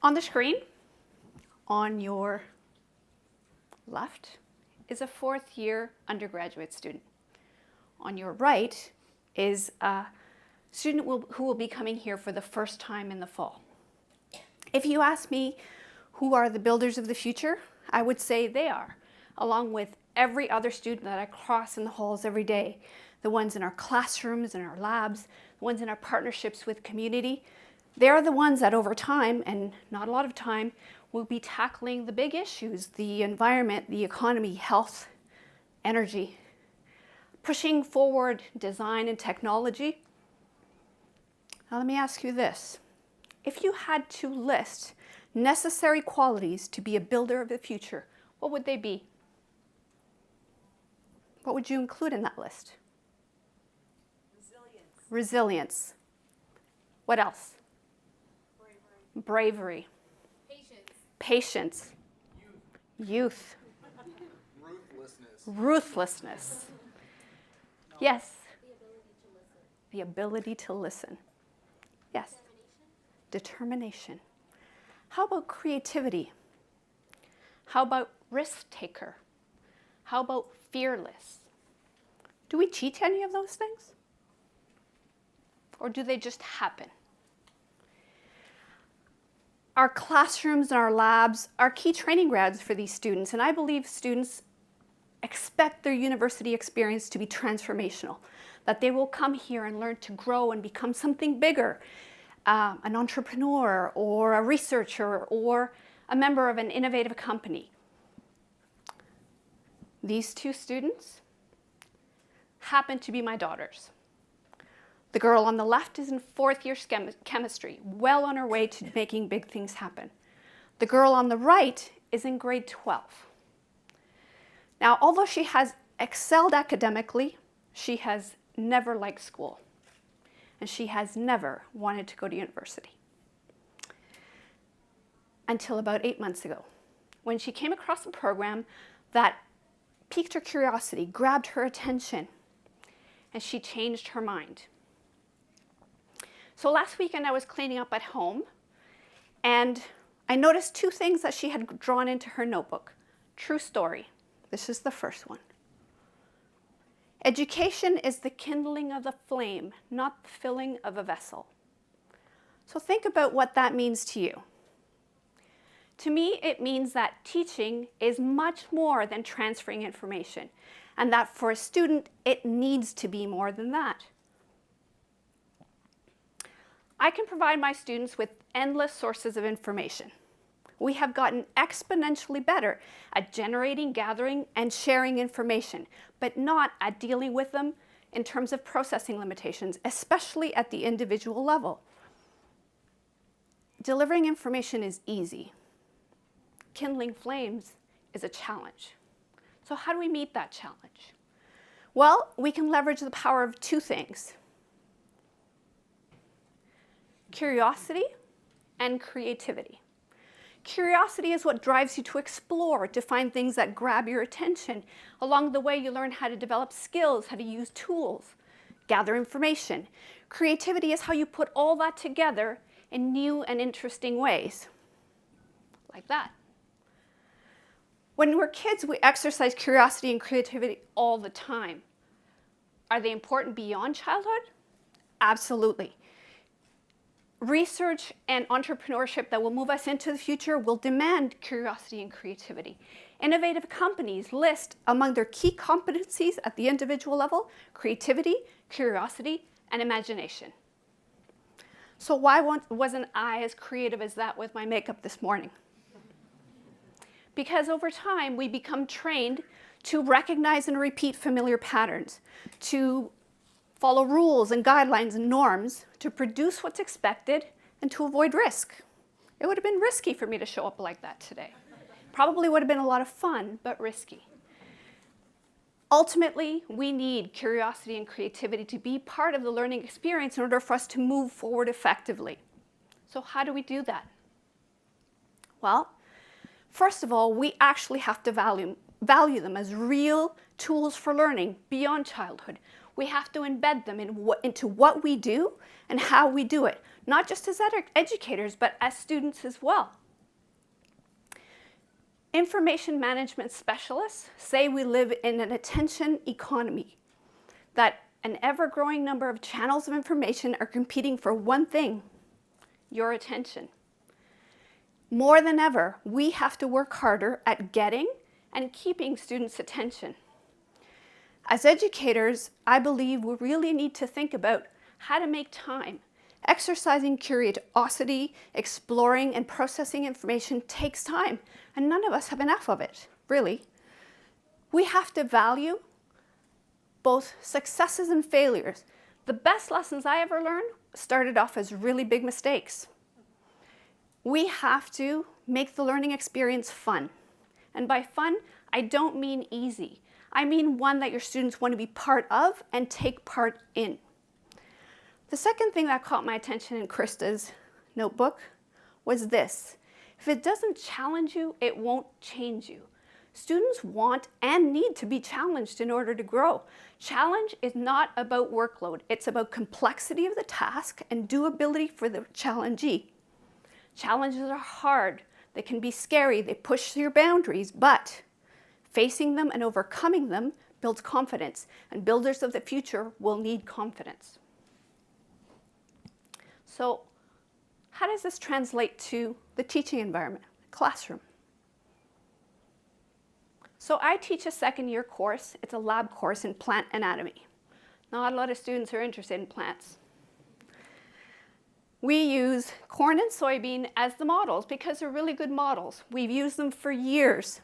On the screen, on your left, is a fourth-year undergraduate student. On your right is a student who will be coming here for the first time in the fall. If you ask me who are the builders of the future, I would say they are, along with every other student that I cross in the halls every day, the ones in our classrooms and our labs, the ones in our partnerships with community. They're the ones that over time, and not a lot of time, will be tackling the big issues, the environment, the economy, health, energy, pushing forward design and technology. Now let me ask you this. If you had to list necessary qualities to be a builder of the future, what would they be? What would you include in that list? Resilience. Resilience. What else? Bravery. Bravery. Patience. Patience. Youth. Ruthlessness. Ruthlessness. Yes. The ability to listen. The ability to listen. Yes. Determination. How about creativity? How about risk taker? How about fearless? Do we teach any of those things? Or do they just happen? Our classrooms and our labs are key training grounds for these students, and I believe students expect their university experience to be transformational, that they will come here and learn to grow and become something bigger, an entrepreneur or a researcher or a member of an innovative company. These two students happen to be my daughters. The girl on the left is in fourth-year chemistry, well on her way to making big things happen. The girl on the right is in grade 12. Now, although she has excelled academically, she has never liked school, and she has never wanted to go to university. Until about 8 months ago, when she came across a program that piqued her curiosity, grabbed her attention, and she changed her mind. So last weekend I was cleaning up at home, and I noticed two things that she had drawn into her notebook. True story. This is the first one. Education is the kindling of the flame, not the filling of a vessel. So think about what that means to you. To me, it means that teaching is much more than transferring information, and that for a student, it needs to be more than that. I can provide my students with endless sources of information. We have gotten exponentially better at generating, gathering, and sharing information, but not at dealing with them in terms of processing limitations, especially at the individual level. Delivering information is easy. Kindling flames is a challenge. So how do we meet that challenge? Well, we can leverage the power of two things: curiosity and creativity. Curiosity is what drives you to explore, to find things that grab your attention. Along the way, you learn how to develop skills, how to use tools, gather information. Creativity is how you put all that together in new and interesting ways, like that. When we're kids, we exercise curiosity and creativity all the time. Are they important beyond childhood? Absolutely. Research and entrepreneurship that will move us into the future will demand curiosity and creativity. Innovative companies list among their key competencies at the individual level creativity, curiosity, and imagination. So why wasn't I as creative as that with my makeup this morning? Because over time, we become trained to recognize and repeat familiar patterns, to follow rules and guidelines and norms, to produce what's expected, and to avoid risk. It would have been risky for me to show up like that today. Probably would have been a lot of fun, but risky. Ultimately, we need curiosity and creativity to be part of the learning experience in order for us to move forward effectively. So how do we do that? Well, first of all, we actually have to value them as real, tools for learning beyond childhood. We have to embed them into what we do and how we do it, not just as educators, but as students as well. Information management specialists say we live in an attention economy, that an ever-growing number of channels of information are competing for one thing: your attention. More than ever, we have to work harder at getting and keeping students' attention. As educators, I believe we really need to think about how to make time. Exercising curiosity, exploring, and processing information takes time, and none of us have enough of it, really. We have to value both successes and failures. The best lessons I ever learned started off as really big mistakes. We have to make the learning experience fun. And by fun, I don't mean easy. I mean one that your students want to be part of and take part in. The second thing that caught my attention in Krista's notebook was this: if it doesn't challenge you, it won't change you. Students want and need to be challenged in order to grow. Challenge is not about workload. It's about complexity of the task and doability for the challengee. Challenges are hard. They can be scary. They push your boundaries, but facing them and overcoming them builds confidence, and builders of the future will need confidence. So, how does this translate to the teaching environment, classroom? So I teach a second-year course. It's a lab course in plant anatomy. Not a lot of students are interested in plants. We use corn and soybean as the models because they're really good models. We've used them for years.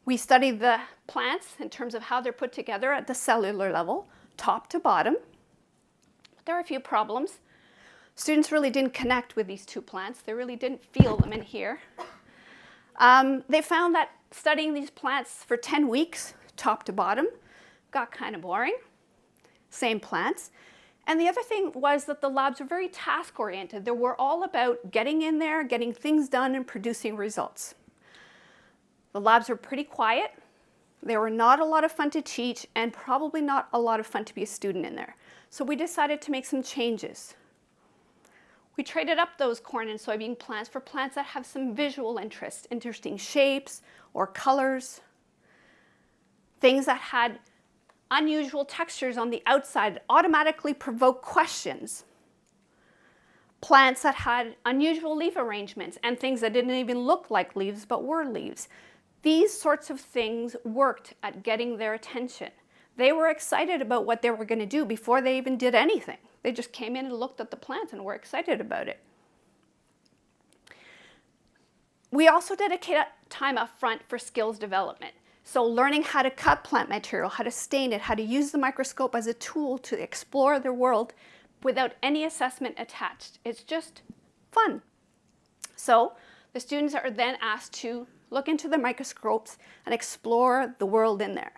We study the plants in terms of how they're put together at the cellular level, top to bottom. But there are a few problems. Students really didn't connect with these two plants. They really didn't feel them in here. They found that studying these plants for 10 weeks, top to bottom, got kind of boring. Same plants. And the other thing was that the labs were very task-oriented. They were all about getting in there, getting things done, and producing results. The labs were pretty quiet. They were not a lot of fun to teach, and probably not a lot of fun to be a student in there. So we decided to make some changes. We traded up those corn and soybean plants for plants that have some visual interest, interesting shapes or colors, things that had unusual textures on the outside automatically provoke questions. Plants that had unusual leaf arrangements and things that didn't even look like leaves but were leaves. These sorts of things worked at getting their attention. They were excited about what they were going to do before they even did anything. They just came in and looked at the plants and were excited about it. We also dedicate time up front for skills development. So learning how to cut plant material, how to stain it, how to use the microscope as a tool to explore the world without any assessment attached. It's just fun. So the students are then asked to look into the microscopes and explore the world in there.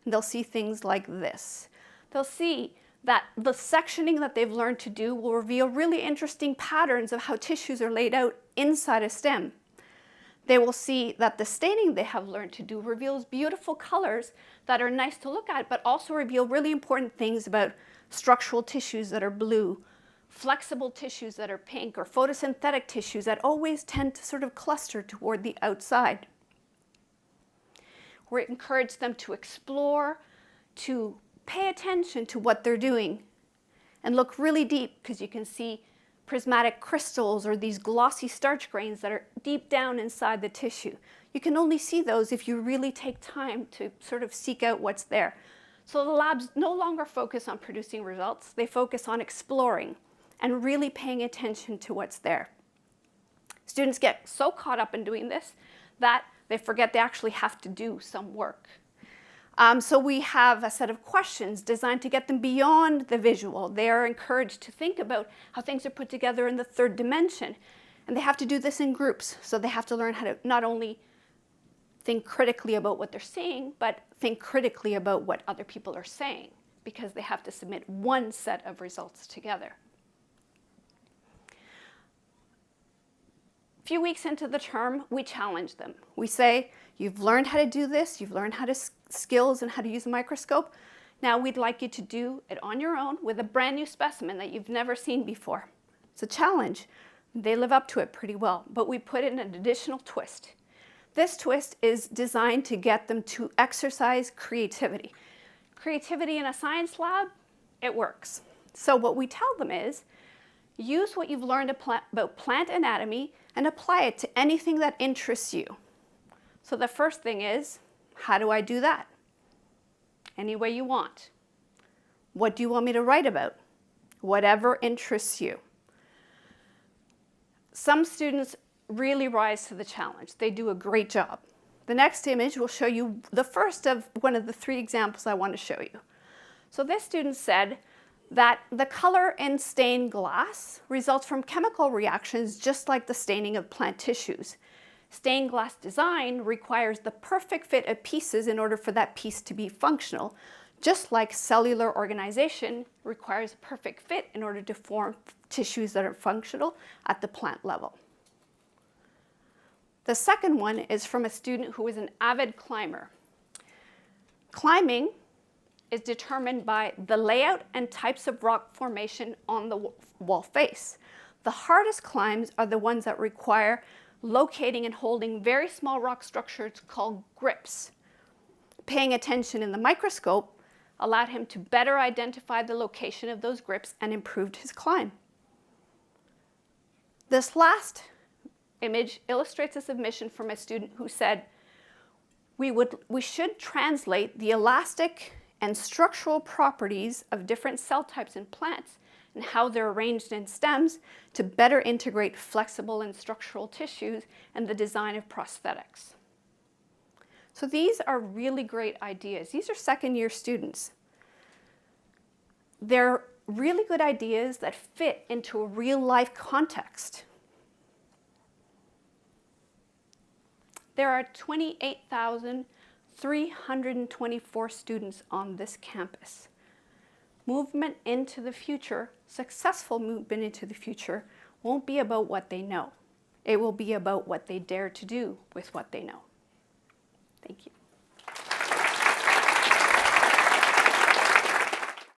And they'll see things like this. They'll see that the sectioning that they've learned to do will reveal really interesting patterns of how tissues are laid out inside a stem. They will see that the staining they have learned to do reveals beautiful colors that are nice to look at, but also reveal really important things about structural tissues that are blue, flexible tissues that are pink, or photosynthetic tissues that always tend to sort of cluster toward the outside. We encourage them to explore, to pay attention to what they're doing, and look really deep, because you can see prismatic crystals or these glossy starch grains that are deep down inside the tissue. You can only see those if you really take time to sort of seek out what's there. So the labs no longer focus on producing results. They focus on exploring and really paying attention to what's there. Students get so caught up in doing this that they forget they actually have to do some work. So we have a set of questions designed to get them beyond the visual. They are encouraged to think about how things are put together in the third dimension. And they have to do this in groups. So they have to learn how to not only think critically about what they're seeing, but think critically about what other people are saying, because they have to submit one set of results together. A few weeks into the term, we challenge them. We say, you've learned how to do this, you've learned how to skills and how to use a microscope. Now we'd like you to do it on your own with a brand new specimen that you've never seen before. It's a challenge. They live up to it pretty well, but we put in an additional twist. This twist is designed to get them to exercise creativity. Creativity in a science lab, it works. So what we tell them is, use what you've learned about plant anatomy and apply it to anything that interests you. So the first thing is, how do I do that? Any way you want. What do you want me to write about? Whatever interests you. Some students really rise to the challenge. They do a great job. The next image will show you the first of one of the 3 examples I want to show you. So this student said that the color in stained glass results from chemical reactions just like the staining of plant tissues. Stained glass design requires the perfect fit of pieces in order for that piece to be functional, just like cellular organization requires a perfect fit in order to form tissues that are functional at the plant level. The second one is from a student who is an avid climber. Climbing is determined by the layout and types of rock formation on the wall face. The hardest climbs are the ones that require locating and holding very small rock structures called grips. Paying attention in the microscope allowed him to better identify the location of those grips and improved his climb. This last image illustrates a submission from a student who said, we should translate the elastic and structural properties of different cell types in plants and how they're arranged in stems to better integrate flexible and structural tissues and the design of prosthetics. So these are really great ideas. These are second-year students. They're really good ideas that fit into a real-life context. There are 28,324 students on this campus. Movement into the future, successful movement into the future, won't be about what they know. It will be about what they dare to do with what they know.